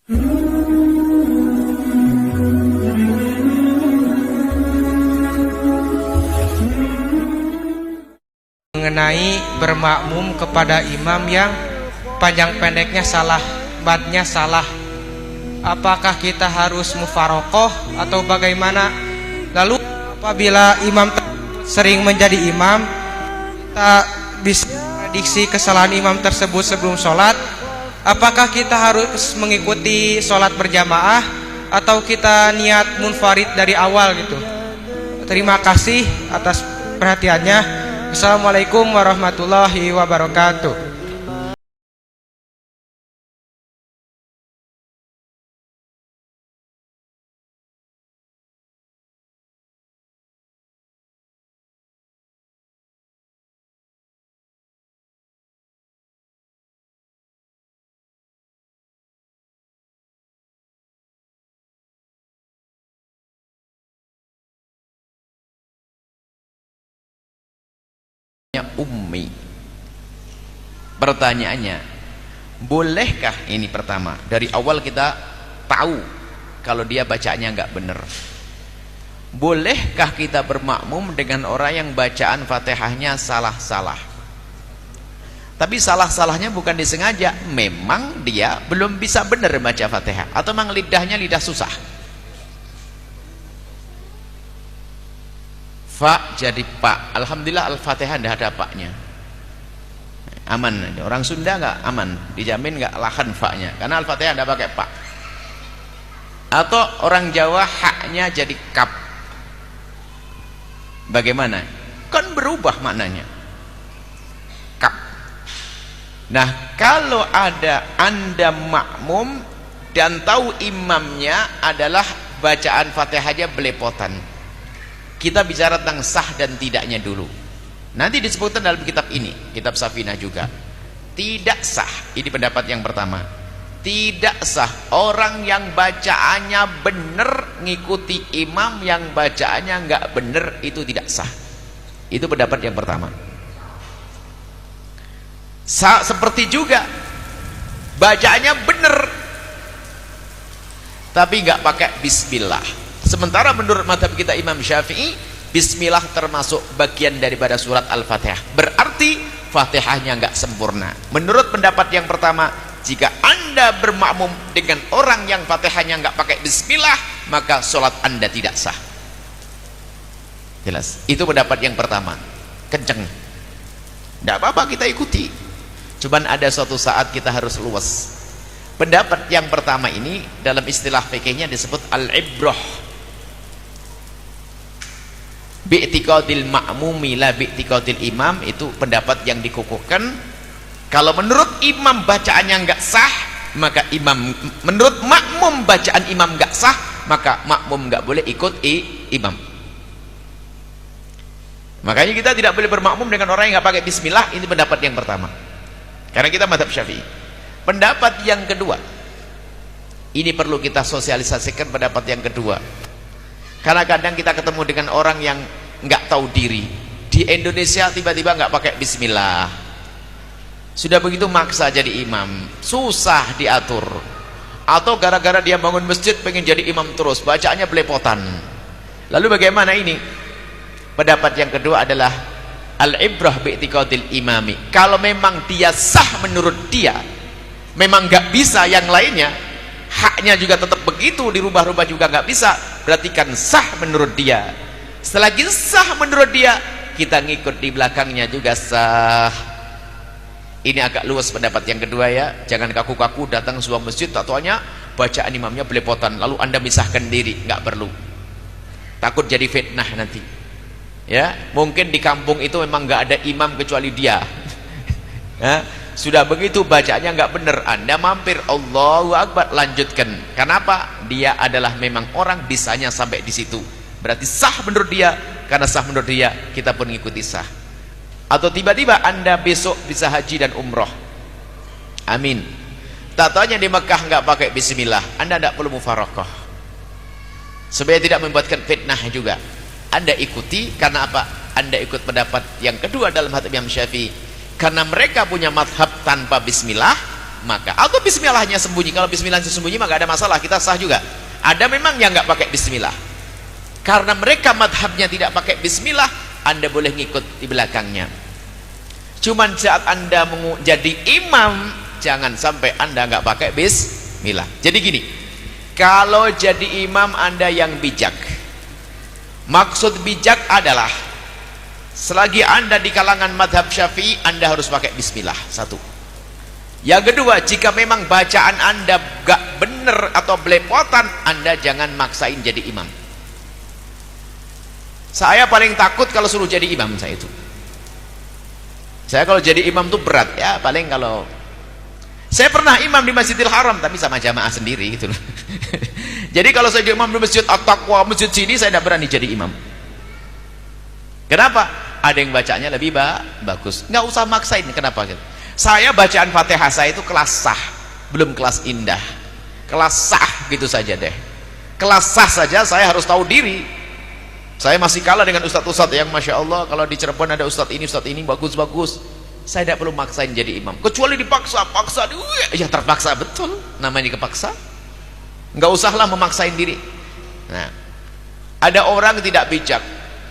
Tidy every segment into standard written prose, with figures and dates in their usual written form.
Mengenai bermakmum kepada imam yang panjang pendeknya salah, badnya salah, apakah kita harus mufarokoh atau bagaimana? Lalu apabila imam sering menjadi imam, kita bisa prediksi kesalahan imam tersebut sebelum sholat, apakah kita harus mengikuti sholat berjamaah atau kita niat munfarid dari awal gitu? Terima kasih atas perhatiannya. Assalamualaikum warahmatullahi wabarakatuh. Ummi. Pertanyaannya, bolehkah, ini pertama, dari awal kita tahu kalau dia bacaannya nggak benar, bolehkah kita bermakmum dengan orang yang bacaan Fatihahnya salah-salah? Tapi salah-salahnya bukan disengaja, memang dia belum bisa benar baca Fatihah, atau memang lidahnya lidah susah. Fa jadi pak, alhamdulillah Al-Fatihah tidak ada paknya, aman. Orang Sunda nggak aman, dijamin nggak lahan faknya, karena Al-Fatihah tidak pakai pak. Atau orang Jawa haknya jadi kap, bagaimana? Kan berubah maknanya, kap. Nah, kalau ada Anda makmum dan tahu imamnya adalah bacaan Fatihahnya belepotan, kita bicara tentang sah dan tidaknya dulu. Nanti disebutkan dalam kitab ini, kitab Safinah juga. Tidak sah, ini pendapat yang pertama. Tidak sah orang yang bacaannya benar ngikuti imam yang bacaannya nggak benar, itu tidak sah. Itu pendapat yang pertama. Seperti juga bacaannya benar tapi nggak pakai bismillah. Sementara menurut mazhab kita Imam Syafi'i, bismillah termasuk bagian daripada surat Al-Fatihah. Berarti Fatihahnya nggak sempurna. Menurut pendapat yang pertama, jika Anda bermakmum dengan orang yang Fatihahnya nggak pakai bismillah, maka sholat Anda tidak sah. Jelas? Itu pendapat yang pertama. Kenceng. Tidak apa-apa kita ikuti. Cuman ada suatu saat kita harus luas. Pendapat yang pertama ini dalam istilah fikihnya disebut al-ibrah bi'tiqadil ma'mumi la bi'tiqadil imam. Itu pendapat yang dikukuhkan. Kalau menurut imam bacaannya nggak sah, maka imam, menurut makmum bacaan imam nggak sah, maka makmum nggak boleh ikut imam. Makanya kita tidak boleh bermakmum dengan orang yang nggak pakai bismillah. Ini pendapat yang pertama, karena kita mazhab Syafi'i. Pendapat yang kedua, ini perlu kita sosialisasikan. Pendapat yang kedua, karena kadang kita ketemu dengan orang yang nggak tahu diri di Indonesia, tiba-tiba nggak pakai bismillah, sudah begitu maksa jadi imam, susah diatur. Atau gara-gara dia bangun masjid pengen jadi imam terus, bacaannya belepotan. Lalu bagaimana ini? Pendapat yang kedua adalah al-ibrah bi'tiqadil imami. Kalau memang dia sah menurut dia, memang nggak bisa yang lainnya, haknya juga tetap begitu, dirubah-rubah juga nggak bisa, berarti kan sah menurut dia. Selagi sah menurut dia, kita ngikut di belakangnya juga sah. Ini agak luas pendapat yang kedua ya. Jangan kaku-kaku datang sebuah masjid, tak taunya bacaan imamnya belepotan, lalu Anda misahkan diri. Nggak perlu, takut jadi fitnah nanti ya. Mungkin di kampung itu memang nggak ada imam kecuali dia ya. Sudah begitu bacaannya nggak benar, Anda mampir, Allahu Akbar, lanjutkan. Kenapa? Dia adalah memang orang bisanya sampai di situ, berarti sah menurut dia. Karena sah menurut dia, kita pun ngikuti sah. Atau tiba-tiba Anda besok bisa haji dan umroh, amin, tak taunya di Mekah nggak pakai bismillah, Anda tidak perlu mufarokoh supaya tidak membuatkan fitnah juga. Anda ikuti, karena apa? Anda ikut pendapat yang kedua dalam hadis Imam Syafi'i. Karena mereka punya madhab tanpa bismillah, maka atau bismillahnya sembunyi. Kalau bismillahnya sembunyi maka ada masalah, kita sah juga. Ada memang yang nggak pakai bismillah, karena mereka madhabnya tidak pakai bismillah, Anda boleh ngikut di belakangnya. Cuman saat Anda jadi imam, jangan sampai Anda nggak pakai bismillah. Jadi gini, kalau jadi imam Anda yang bijak, maksud bijak adalah selagi Anda di kalangan madhab Syafi'i, Anda harus pakai bismillah. Satu. Yang kedua, jika memang bacaan Anda gak benar atau belepotan, Anda jangan maksain jadi imam. Saya paling takut kalau suruh jadi imam. Saya kalau jadi imam tuh berat ya, paling kalau saya pernah imam di Masjidil Haram tapi sama jamaah sendiri gitu loh. Jadi kalau saya jadi imam di Masjid At-Taqwa, masjid sini, saya tidak berani jadi imam. Kenapa? Ada yang bacanya lebih bagus, nggak usah maksain. Kenapa gitu? Saya bacaan Fatihah saya itu kelas sah, belum kelas indah, kelas sah gitu saja deh. Kelas sah saja saya harus tahu diri. Saya masih kalah dengan ustadz-ustadz yang Masya Allah, kalau di Cirebon ada ustadz ini bagus-bagus. Saya tidak perlu maksain jadi imam, kecuali dipaksa, ya terpaksa betul, namanya kepaksa. Nggak usahlah memaksain diri. Nah, ada orang tidak bijak,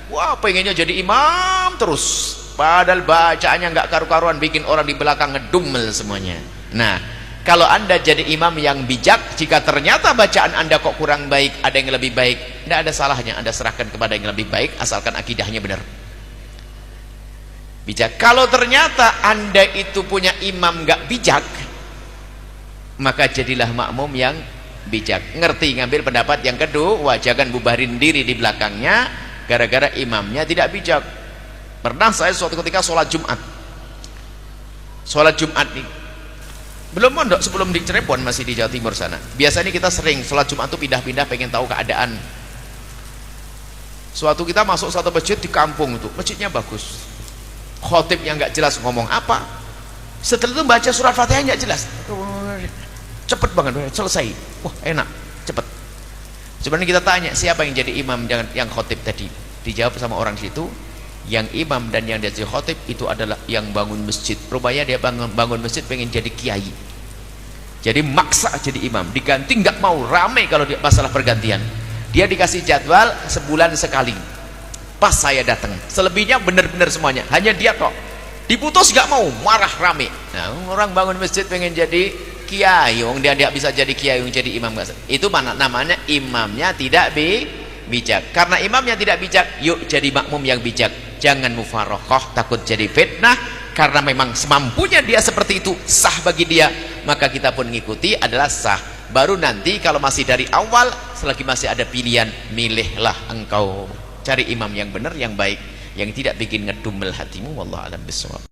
wah pengennya jadi imam terus, padahal bacaannya nggak karu-karuan, bikin orang di belakang ngedumel semuanya. Nah, kalau Anda jadi imam yang bijak, jika ternyata bacaan Anda kok kurang baik, ada yang lebih baik, tidak ada salahnya Anda serahkan kepada yang lebih baik, asalkan akidahnya benar. Bijak. Kalau ternyata Anda itu punya imam nggak bijak, maka jadilah makmum yang bijak. Ngerti ngambil pendapat yang kedua, jangan bubarin diri di belakangnya gara-gara imamnya tidak bijak. Pernah saya suatu ketika sholat Jumat nih, belum mondok, sebelum di Cirebon, masih di Jawa Timur sana. Biasanya kita sering sholat Jumat tuh pindah-pindah, pengen tahu keadaan. Suatu kita masuk satu masjid di kampung itu, masjidnya bagus, khotibnya nggak jelas ngomong apa, setelah itu baca surat Fatihah nggak jelas, cepet banget selesai, wah enak, cepet. Sebenarnya kita tanya siapa yang jadi imam dengan yang khotib tadi, dijawab sama orang situ, yang imam dan yang jadi khotib itu adalah yang bangun masjid. Rupanya dia bangun masjid pengen jadi kiai, jadi maksa jadi imam, diganti nggak mau, rame kalau dia masalah pergantian. Dia dikasih jadwal sebulan sekali, pas saya datang, selebihnya benar-benar semuanya, hanya dia kok diputus nggak mau, marah rame. Nah, orang bangun masjid pengen jadi kiai, dia tidak bisa jadi kiai, jadi imam. Itu mana namanya imamnya tidak bijak. Karena imamnya tidak bijak, yuk jadi makmum yang bijak. Jangan mufarokoh, takut jadi fitnah. Karena memang semampunya dia seperti itu, sah bagi dia, maka kita pun mengikuti, adalah sah. Baru nanti kalau masih dari awal, selagi masih ada pilihan, milihlah engkau, cari imam yang benar, yang baik, yang tidak bikin ngedumel hatimu. Wallahu a'lam bishawab.